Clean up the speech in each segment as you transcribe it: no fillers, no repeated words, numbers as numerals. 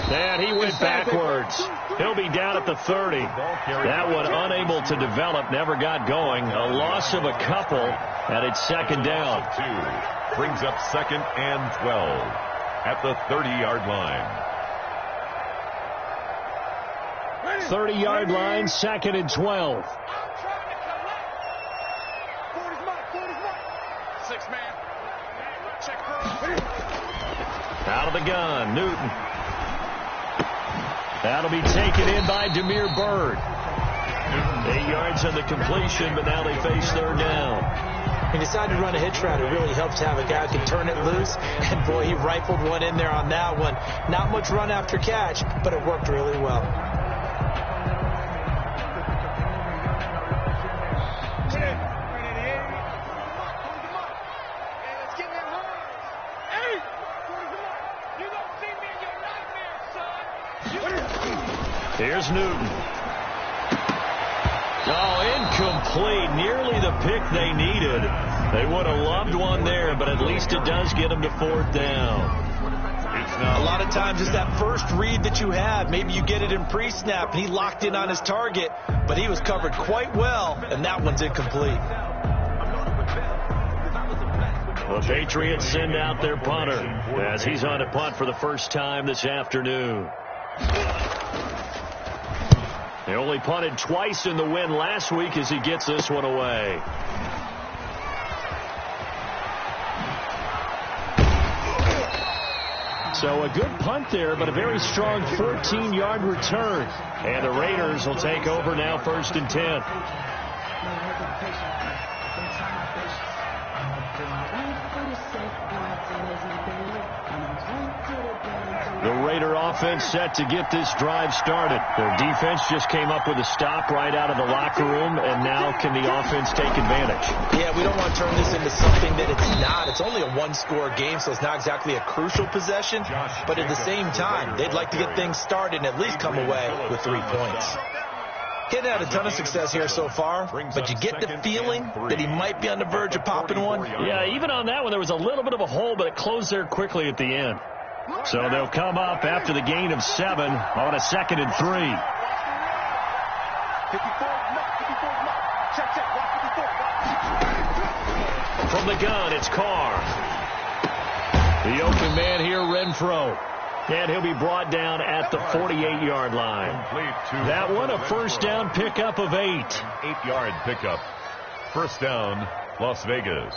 And he went backwards. He'll be down at the 30. That one unable to develop, never got going. A loss of a couple, and it's second down. Brings up 2nd and 12 at the 30-yard line. 30-yard line, 2nd and 12. Out of the gun, Newton. That'll be taken in by Damiere Byrd. 8 yards on the completion, but now they face third down. He decided to run a hitch route. It really helps to have a guy who can turn it loose. And, boy, he rifled one in there on that one. Not much run after catch, but it worked really well. Here's Newton. Oh, incomplete. Nearly the pick they needed. They would have loved one there, but at least it does get them to fourth down. A lot of times it's that first read that you have. Maybe you get it in pre-snap, and he locked in on his target, but he was covered quite well, and that one's incomplete. The Patriots send out their punter as he's on to punt for the first time this afternoon. They only punted twice in the win last week as he gets this one away. So a good punt there, but a very strong 14-yard return. And the Raiders will take over now, 1st and 10. The Raider offense set to get this drive started. Their defense just came up with a stop right out of the locker room, and now can the offense take advantage? Yeah, we don't want to turn this into something that it's not. It's only a one-score game, so it's not exactly a crucial possession. But at the same time, they'd like to get things started and at least come away with 3 points. He hadn't had a ton of success here so far, but you get the feeling that he might be on the verge of popping one. Yeah, even on that one, there was a little bit of a hole, but it closed there quickly at the end. So they'll come up after the gain of 7 on a 2nd and 3. From the gun, it's Carr. The open man here, Renfro. And he'll be brought down at the 48-yard line. That one, a first down pickup of 8. 8-yard pickup. First down, Las Vegas.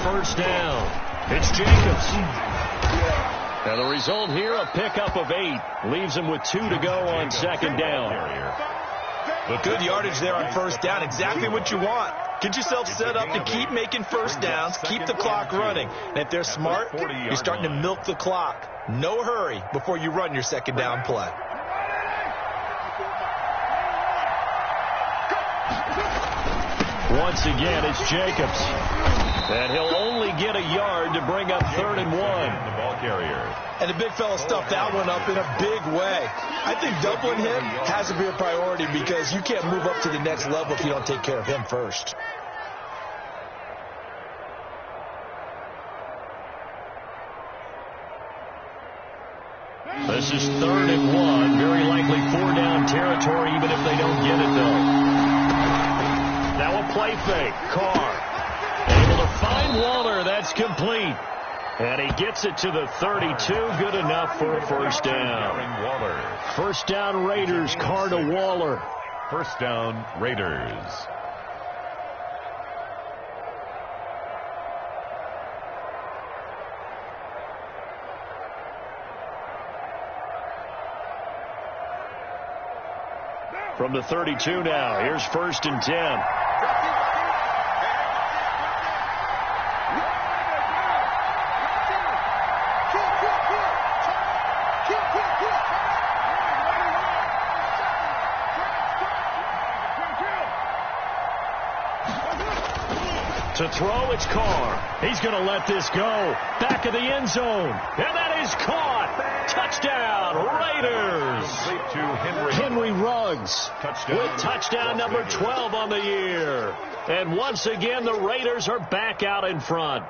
First down. It's Jacobs. And the result here, a pickup of 8. Leaves him with 2 to go on 2nd down. Good yardage there on first down. Exactly what you want. Get yourself set up to keep making first downs, keep the clock running. And if they're smart, you're starting to milk the clock. No hurry before you run your 2nd down play. Once again, it's Jacobs. And he'll only get a yard to bring up 3rd and 1. The ball carrier. And the big fella stuffed that one up in a big way. I think doubling him has to be a priority because you can't move up to the next level if you don't take care of him first. This is 3rd and 1. Very likely 4-down territory, even if they don't get it, though. Now a play fake. Carr. Able to find Waller. That's complete. And he gets it to the 32. Good enough for a first down. First down Raiders. Carr to Waller. First down Raiders. From the 32 now. Here's 1st and 10. To throw, it's Carr. He's going to let this go. Back of the end zone. And that is caught. Touchdown, Raiders. To Henry Ruggs with touchdown number 12 on the year. And once again, the Raiders are back out in front.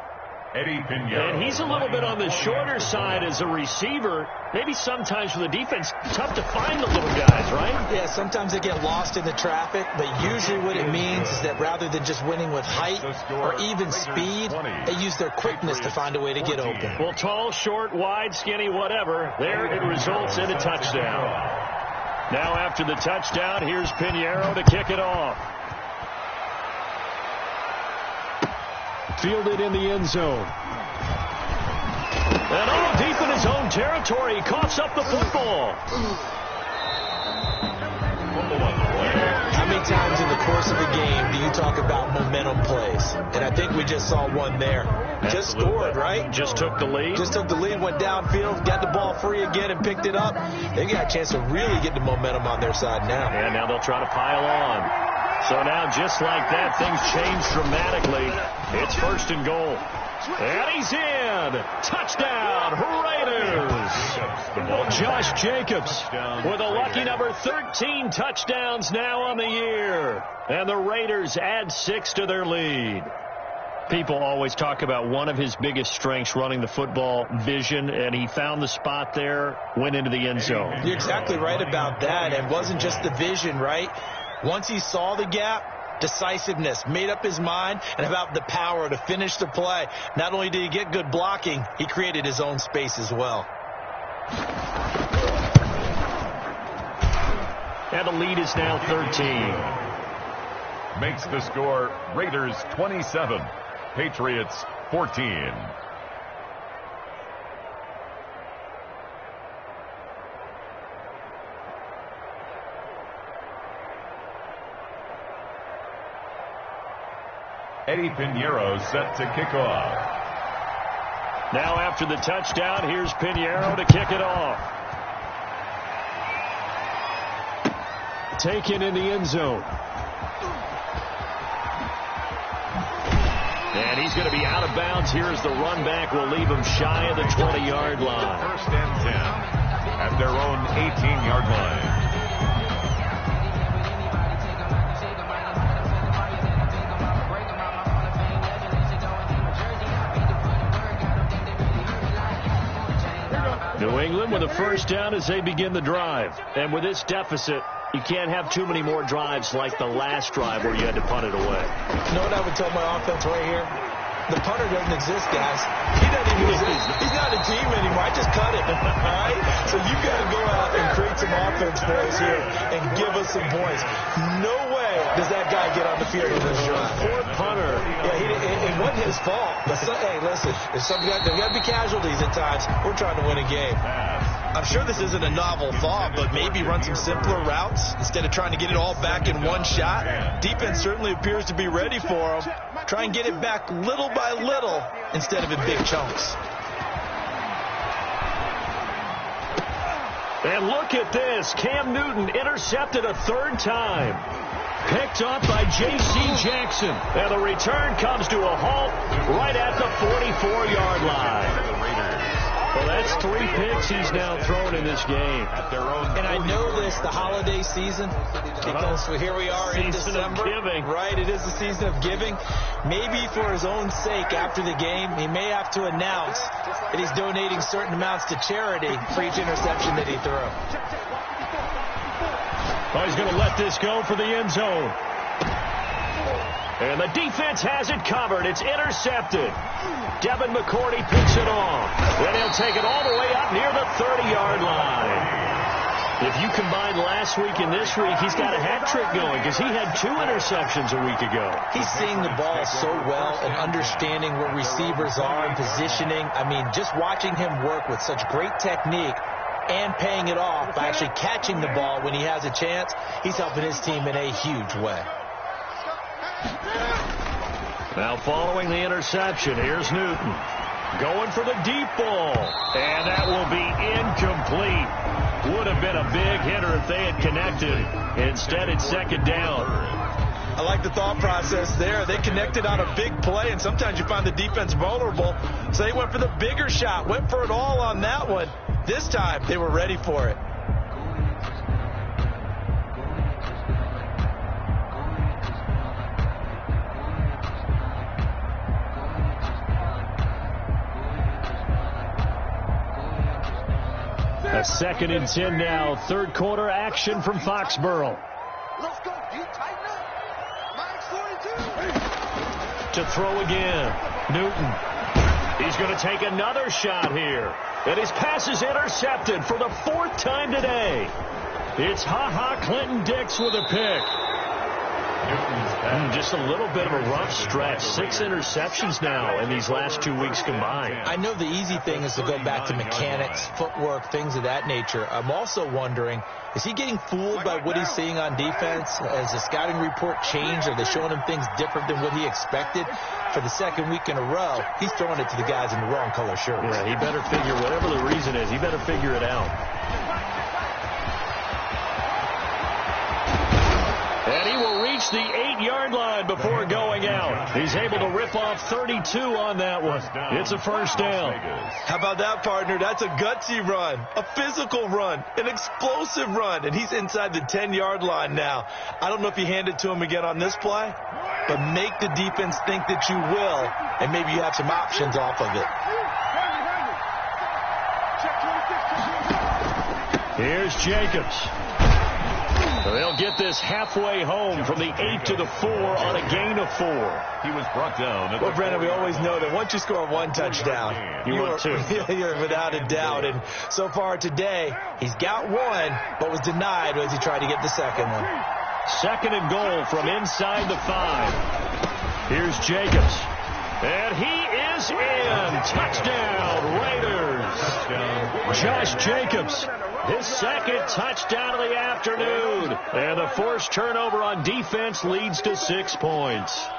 Eddie Piñeiro. And he's a little bit on the shorter side as a receiver. Maybe sometimes for the defense, tough to find the little guys, right? Yeah, sometimes they get lost in the traffic, but usually what it means is that rather than just winning with height or even speed, they use their quickness to find a way to get open. Well, tall, short, wide, skinny, whatever, there it results in a touchdown. Now after the touchdown, here's Piñeiro to kick it off. Fielded in the end zone. And all deep in his own territory, he coughs up the football. How many times in the course of a game do you talk about momentum plays? And I think we just saw one there. Just scored, right? Just took the lead. Just took the lead, went downfield, got the ball free again and picked it up. They got a chance to really get the momentum on their side now. And now they'll try to pile on. So now, just like that, things change dramatically. It's 1st and goal. And he's in. Touchdown, Raiders. Well, Josh Jacobs with a lucky number 13 touchdowns now on the year. And the Raiders add 6 to their lead. People always talk about one of his biggest strengths running the football, vision, and he found the spot there, went into the end zone. You're exactly right about that. And it wasn't just the vision, right? Once he saw the gap, decisiveness, made up his mind, and about the power to finish the play. Not only did he get good blocking, he created his own space as well. And the lead is now 13. Makes the score Raiders 27, Patriots 14. Eddie Piñeiro set to kick off. Now after the touchdown, here's Piñeiro to kick it off. Taken in the end zone. And he's going to be out of bounds here as the run back will leave him shy of the 20-yard line. 1st and 10 at their own 18-yard line. New England with a 1st down as they begin the drive. And with this deficit, you can't have too many more drives like the last drive where you had to punt it away. You know what I would tell my offense right here? The punter doesn't exist, guys. He doesn't even exist. He's not a team anymore. I just cut it. All right? So you got to go out and create some offense for us here and give us some points. No way does that guy get on the field in this drive. Poor punter. Yeah, it wasn't his fault. But hey, listen, there's got to be casualties at times. We're trying to win a game. I'm sure this isn't a novel thought, but maybe run some simpler routes instead of trying to get it all back in one shot. Defense certainly appears to be ready for them. Try and get it back little by little instead of in big chunks. And look at this. Cam Newton intercepted a 3rd time. Picked up by J.C. Jackson. And the return comes to a halt right at the 44-yard line. Well, that's 3 picks he's now thrown in this game. And I know this, the holiday season, because here we are in December. Right, it is the season of giving. Maybe for his own sake after the game, he may have to announce that he's donating certain amounts to charity for each interception that he threw. Well, he's going to let this go for the end zone. And the defense has it covered. It's intercepted. Devin McCourty picks it off. And he'll take it all the way up near the 30-yard line. If you combine last week and this week, he's got a hat trick going because he had 2 interceptions a week ago. He's seeing the ball so well and understanding where receivers are and positioning. I mean, just watching him work with such great technique and paying it off by actually catching the ball when he has a chance, he's helping his team in a huge way. Now following the interception, here's Newton. Going for the deep ball. And that will be incomplete. Would have been a big hitter if they had connected. Instead, it's 2nd down. I like the thought process there. They connected on a big play, and sometimes you find the defense vulnerable. So they went for the bigger shot, went for it all on that one. This time, they were ready for it. A 2nd and 10 now. Third quarter action from Foxborough. Let's go. You tighten up. Max 42. To throw again. Newton. He's going to take another shot here. And his pass is intercepted for the 4th time today. It's Ha-Ha Clinton Dix with a pick. Just a little bit of a rough stretch. 6 interceptions now in these last 2 weeks combined. I know the easy thing is to go back to mechanics, footwork, things of that nature. I'm also wondering, is he getting fooled by what he's seeing on defense? Has the scouting report changed? Are they showing him things different than what he expected? For the 2nd week in a row, he's throwing it to the guys in the wrong color shirts. Yeah, he better figure, whatever the reason is, he better figure it out. And he will reach the 8-yard line before going out. He's able to rip off 32 on that one. It's a first down. How about that, partner? That's a gutsy run, a physical run, an explosive run, and he's inside the 10-yard line now. I don't know if you hand it to him again on this play, but make the defense think that you will, and maybe you have some options off of it. Here's Jacobs. They'll get this halfway home from the 8 to the 4 on a gain of 4. He was brought down. Well, Brandon, we always know that once you score one touchdown, you're without a doubt. And so far today, he's got one, but was denied as he tried to get the second one. 2nd and goal from inside the 5. Here's Jacobs. And he is in. Touchdown, Raiders. Josh Jacobs. His 2nd touchdown of the afternoon. And the forced turnover on defense leads to 6 points.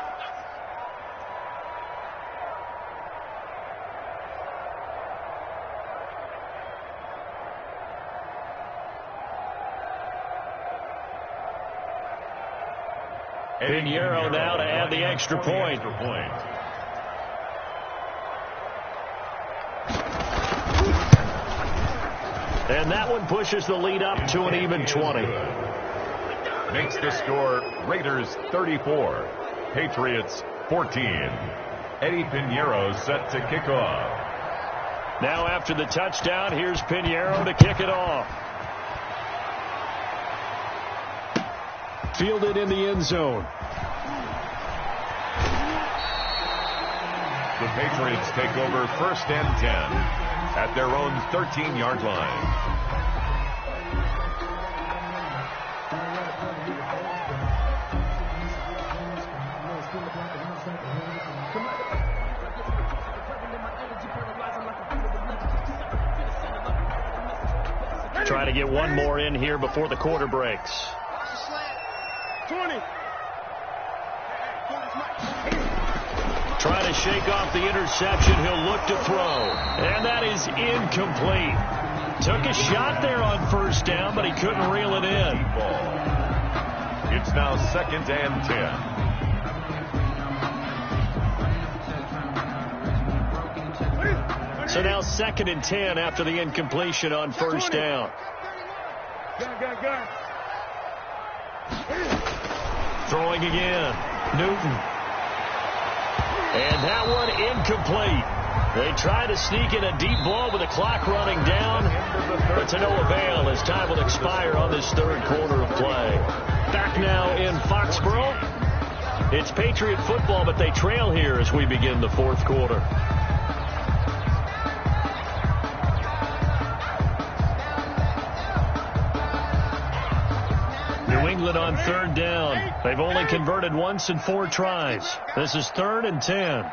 Pinheiro now to add the extra point. And that one pushes the lead up to an even 20. Makes the score Raiders 34, Patriots 14. Eddie Pinheiro set to kick off. Now after the touchdown, here's Pinheiro to kick it off. Fielded in the end zone. The Patriots take over 1st and 10 at their own 13-yard line. Try to get one more in here before the quarter breaks. 20. Trying to shake off the interception. He'll look to throw. And that is incomplete. Took a shot there on 1st down, but he couldn't reel it in. It's now 2nd and 10. So now 2nd and 10 after the incompletion on 1st down. Throwing again. Newton. And that one incomplete. They try to sneak in a deep ball with the clock running down, but to no avail as time will expire on this 3rd quarter of play. Back now in Foxborough. It's Patriot football, but they trail here as we begin the 4th quarter. New England on 3rd down. They've only converted once in 4 tries. This is 3rd and 10.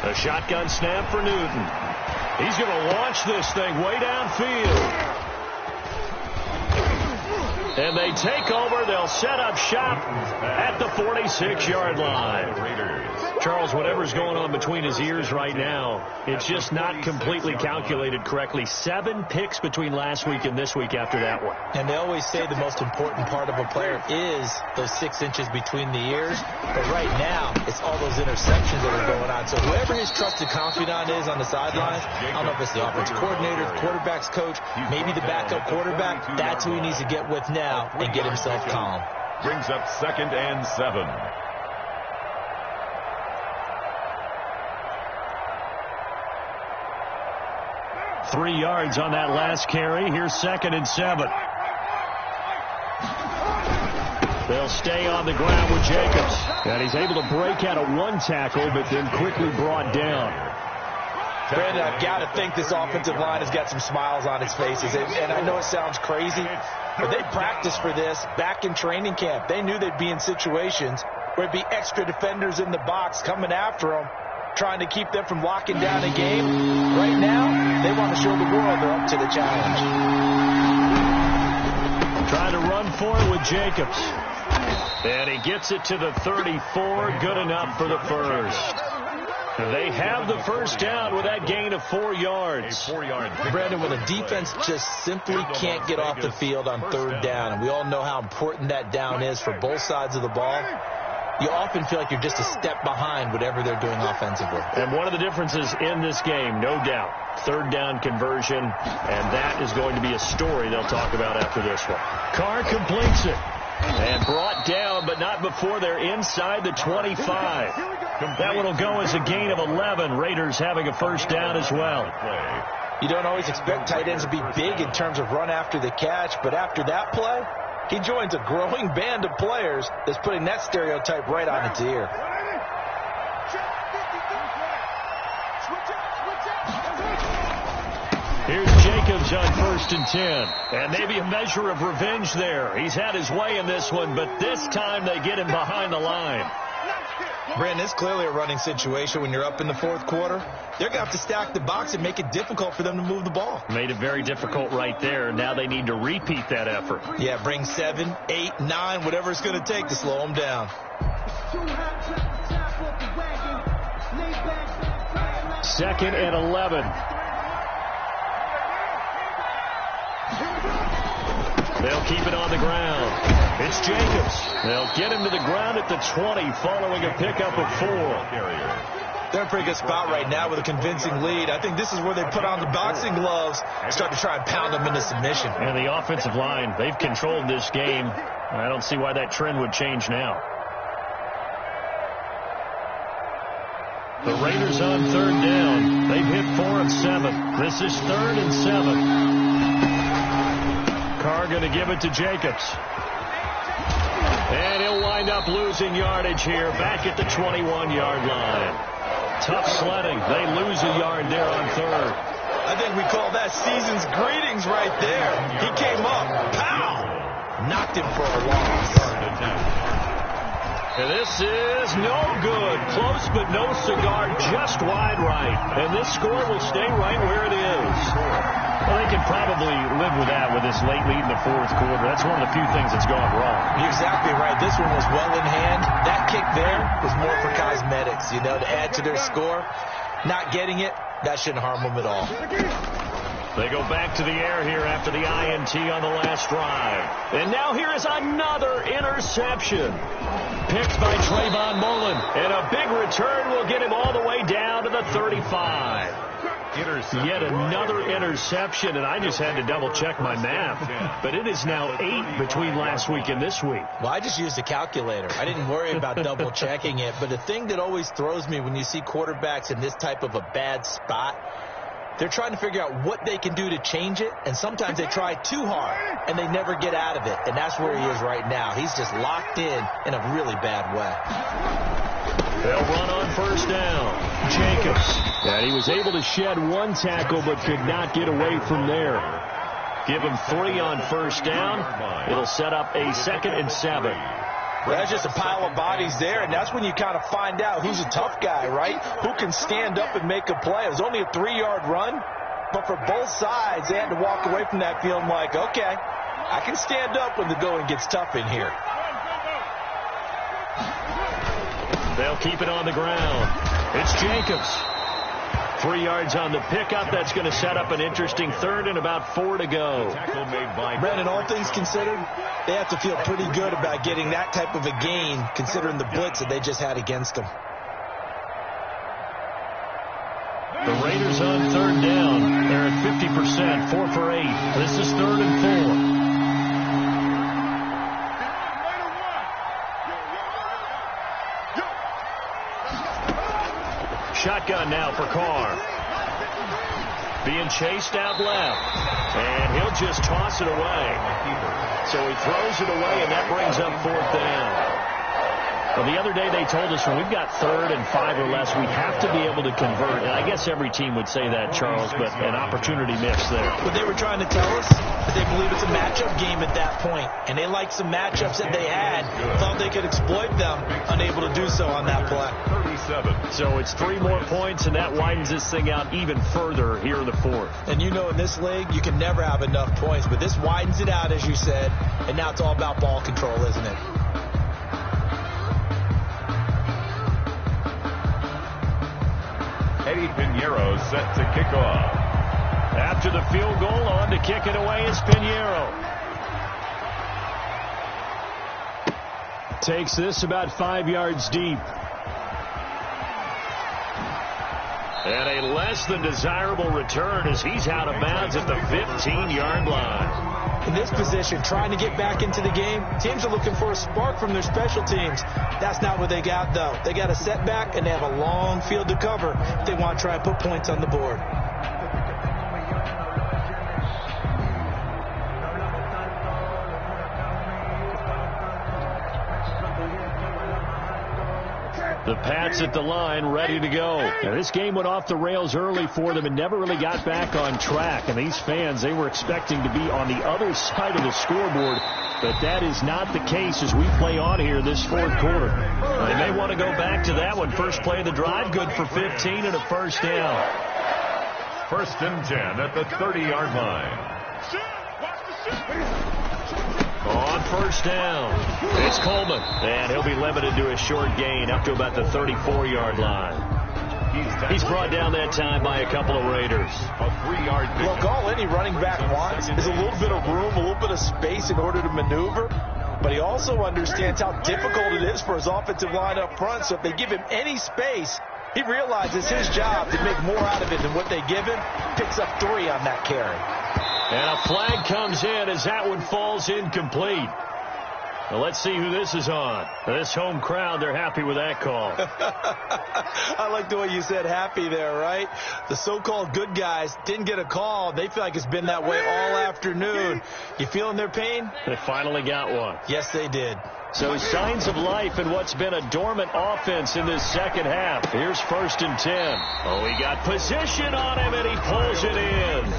A shotgun snap for Newton. He's going to launch this thing way downfield. And they take over. They'll set up shop at the 46-yard line. Charles, whatever's going on between his ears right now, it's just not completely calculated correctly. 7 picks between last week and this week after that one. And they always say the most important part of a player is those 6 inches between the ears. But right now, it's all those interceptions that are going on. So whoever his trusted confidant is on the sidelines, I don't know if it's the offensive coordinator, the quarterback's coach, maybe the backup quarterback, that's who he needs to get with now and get himself calm. Brings up 2nd and 7. Three yards on that last carry. Here's 2nd and 7. They'll stay on the ground with Jacobs. And he's able to break out of one tackle, but then quickly brought down. Brandon, I've got to think this offensive line has got some smiles on its faces. And I know it sounds crazy, but they practiced for this back in training camp. They knew they'd be in situations where it'd be extra defenders in the box coming after them, trying to keep them from locking down a game. Right now, they want to show the world they're up to the challenge. Trying to run for it with Jacobs. And he gets it to the 34. Good enough for the first. They have the first down with that gain of 4 yards. Brandon, when a defense just simply can't get off the field on 3rd down, and we all know how important that down is for both sides of the ball, you often feel like you're just a step behind whatever they're doing offensively. And one of the differences in this game, no doubt, 3rd down conversion, and that is going to be a story they'll talk about after this one. Carr completes it. And brought down, but not before they're inside the 25. That one will go as a gain of 11. Raiders having a first down as well. You don't always expect tight ends to be big in terms of run after the catch, but after that play, he joins a growing band of players that's putting that stereotype right on its ear. Here's Jacobs on 1st and 10. And maybe a measure of revenge there. He's had his way in this one, but this time they get him behind the line. Brandon, it's clearly a running situation when you're up in the 4th quarter. They're going to have to stack the box and make it difficult for them to move the ball. Made it very difficult right there. Now they need to repeat that effort. Yeah, bring 7, 8, 9, whatever it's going to take to slow them down. 2nd and 11. They'll keep it on the ground. It's Jacobs. They'll get him to the ground at the 20 following a pickup of 4. They're in a pretty good spot right now with a convincing lead. I think this is where they put on the boxing gloves and start to try and pound them into submission. And the offensive line, they've controlled this game. I don't see why that trend would change now. The Raiders on 3rd down. They've hit 4 of 7. This is 3rd and 7. Carr going to give it to Jacobs. And he'll wind up losing yardage here back at the 21-yard line. Tough sledding. They lose a yard there on 3rd. I think we call that season's greetings right there. He came up. Pow! Knocked him for a loss. And this is no good. Close but no cigar, just wide right. And this score will stay right where it is. Well, they can probably live with that with this late lead in the 4th quarter. That's one of the few things that's gone wrong. You're exactly right. This one was well in hand. That kick there was more for cosmetics, to add to their score. Not getting it, that shouldn't harm them at all. They go back to the air here after the INT on the last drive. And now here is another interception. Picked by Trayvon Mullen. And a big return will get him all the way down to the 35. Yet another interception, and I just had to double-check my math. But it is now 8 between last week and this week. Well, I just used a calculator. I didn't worry about double-checking it. But the thing that always throws me when you see quarterbacks in this type of a bad spot, they're trying to figure out what they can do to change it, and sometimes they try too hard, and they never get out of it. And that's where he is right now. He's just locked in a really bad way. They'll run on 1st down. Jacobs. And he was able to shed one tackle, but could not get away from there. Give him 3 on 1st down. It'll set up a 2nd and 7. Well, that's just a pile of bodies there, and that's when you kind of find out who's a tough guy, right? Who can stand up and make a play. It was only a 3-yard run, but for both sides, they had to walk away from that feeling like, okay, I can stand up when the going gets tough in here. They'll keep it on the ground. It's Jacobs. 3 yards on the pickup. That's going to set up an interesting third and about 4 to go. Brandon, all things considered, they have to feel pretty good about getting that type of a gain considering the blitz that they just had against them. The Raiders on third down. They're at 50%, 4 for 8. This is 3rd and 4. Shotgun now for Carr. Being chased out left. And he'll just toss it away. So he throws it away, and that brings up 4th down. Well, the other day they told us when we've got 3rd and 5 or less, we have to be able to convert. And I guess every team would say that, Charles, but an opportunity missed there. What they were trying to tell us, that they believe it's a matchup game at that point. And they liked some matchups that they had. Thought they could exploit them, unable to do so on that play. 37. So it's 3 more points, and that widens this thing out even further here in the 4th. And you know in this league, you can never have enough points. But this widens it out, as you said. And now it's all about ball control, isn't it? Eddie Pinheiro set to kick off. After the field goal, on to kick it away is Pinheiro. Takes this about 5 yards deep. And a less than desirable return as he's out of bounds at the 15-yard line. In this position, trying to get back into the game, teams are looking for a spark from their special teams. That's not what they got, though. They got a setback, and they have a long field to cover if they want to try and put points on the board. The Pats at the line, ready to go. Now, this game went off the rails early for them and never really got back on track. And these fans, they were expecting to be on the other side of the scoreboard. But that is not the case as we play on here this 4th quarter. They may want to go back to that one. First play of the drive, good for 15 and a first down. 1st and 10 at the 30-yard line. On 1st down, it's Coleman, and he'll be limited to a short gain up to about the 34-yard line. He's brought down that time by a couple of Raiders. A 3-yard pickup. Look, all any running back wants is a little bit of room, a little bit of space in order to maneuver. But he also understands how difficult it is for his offensive line up front. So if they give him any space, he realizes his job to make more out of it than what they give him. Picks up 3 on that carry. And a flag comes in as that one falls incomplete. Well, let's see who this is on. This home crowd, they're happy with that call. I like the way you said happy there, right? The so-called good guys didn't get a call. They feel like it's been that way all afternoon. You feeling their pain? They finally got one. Yes, they did. So signs of life in what's been a dormant offense in this second half. Here's 1st and 10. Oh, he got position on him, and he pulls it in.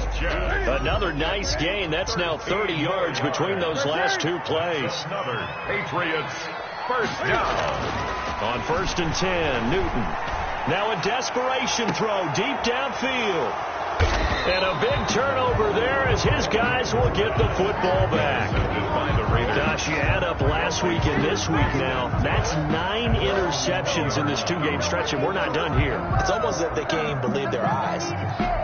Another nice gain. That's now 30 yards between those last 2 plays. Another Patriots first down. On 1st and 10, Newton. Now a desperation throw deep downfield. And a big turnover there as his guys will get the football back. Gosh, you add up last week and this week now. That's 9 interceptions in this 2-game stretch, and we're not done here. It's almost as if they can't even believe their eyes.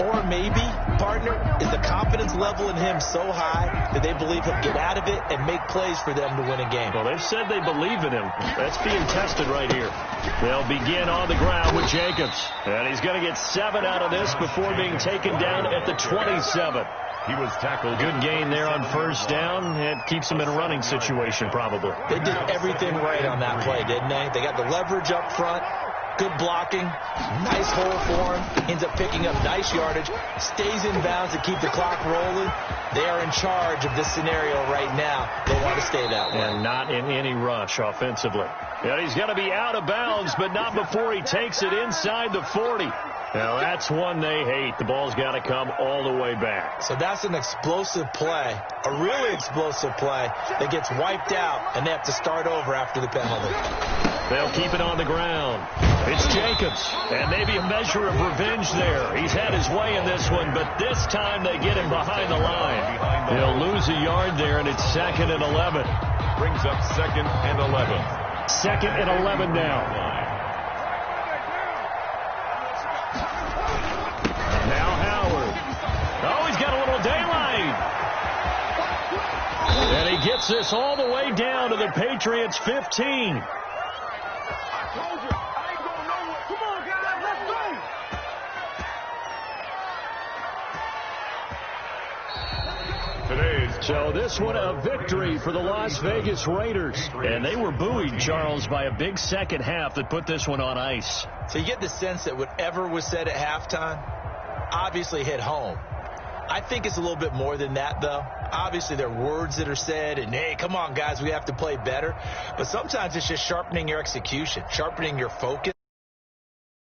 Or maybe, partner, is the confidence level in him so high that they believe he'll get out of it and make plays for them to win a game. Well, they've said they believe in him. That's being tested right here. They'll begin on the ground with Jacobs. And he's going to get 7 out of this before being taken down at the 27. He was tackled. Good gain there on 1st down. It keeps him in a running situation, probably. They did everything right on that play, didn't they? They got the leverage up front. Good blocking. Nice hole for him. Ends up picking up nice yardage. Stays in bounds to keep the clock rolling. They are in charge of this scenario right now. They want to stay that way. And not in any rush offensively. Yeah, he's going to be out of bounds, but not before he takes it inside the 40. Now, that's one they hate. The ball's got to come all the way back. So that's an explosive play, a really explosive play that gets wiped out, and they have to start over after the penalty. They'll keep it on the ground. It's Jacobs, and maybe a measure of revenge there. He's had his way in this one, but this time they get him behind the line. They'll lose a yard there, and it's 2nd and 11. Brings up 2nd and 11. 2nd and 11 now. Now Howard. Oh, he's got a little daylight. And he gets this all the way down to the Patriots' 15. So this one a victory for the Las Vegas Raiders. And they were buoyed, Charles, by a big second half that put this one on ice. So you get the sense that whatever was said at halftime obviously hit home. I think it's a little bit more than that, though. Obviously, there are words that are said, and, hey, come on, guys, we have to play better. But sometimes it's just sharpening your execution, sharpening your focus.